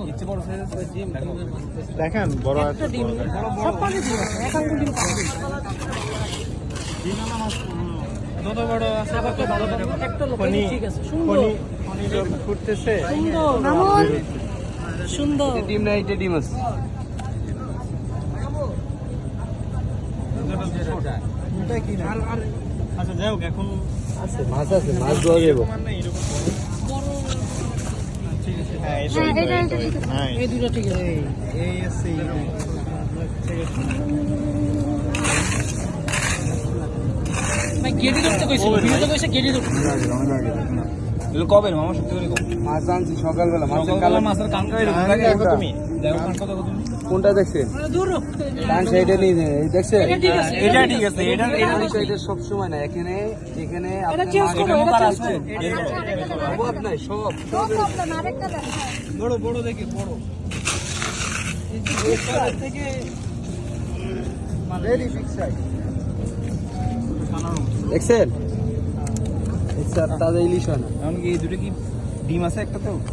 ইচ্ছে বড় সাইজ আছে ডিম দেখেন বড় আছে ডিম সব পানি ডিম আছে এক আঙ্গুল ডিম পাবে ডিম না মাছ যত বড় আছে আবার তো ভালো একটা লোক ঠিক আছে সুন্দর পানি যখন ফুটতেছে সুন্দর মামুন সুন্দর ডিম না এটা ডিম আছে এটা কি না আচ্ছা যাই হোক এখন আছে মাছ ধরে দেবো হ্যাঁ এই দুটো ঠিক আছে এই আছে ভাই গেডি ধরতে কইছিল ভিডিওতে কইছে গেডি ধরতে এগুলো কবে মামা সত্যি করে কম মাছ আনছি সকালবেলা মাছের কালার মাছের কাঁকড়া এরকম লাগে দেখো তুমি দেখো কাঁকড়া দেখো তুমি কোনটা দেখছেন দূর ডান সাইডে নিয়ে দেখছেন এটা ঠিক আছে এটা ঠিক আছে এটা এটা সব সময় না এখানে এটা চেঞ্জ করো এটা চেঞ্জ করো অভাব নাই সব বড় বড় দেখি বড় থেকে ভেরি বিগ সাইজ দেখছেন এটা তাজা ইলিশ হয় না এমন কি এই দুটো কি ডিম আছে একটাতেও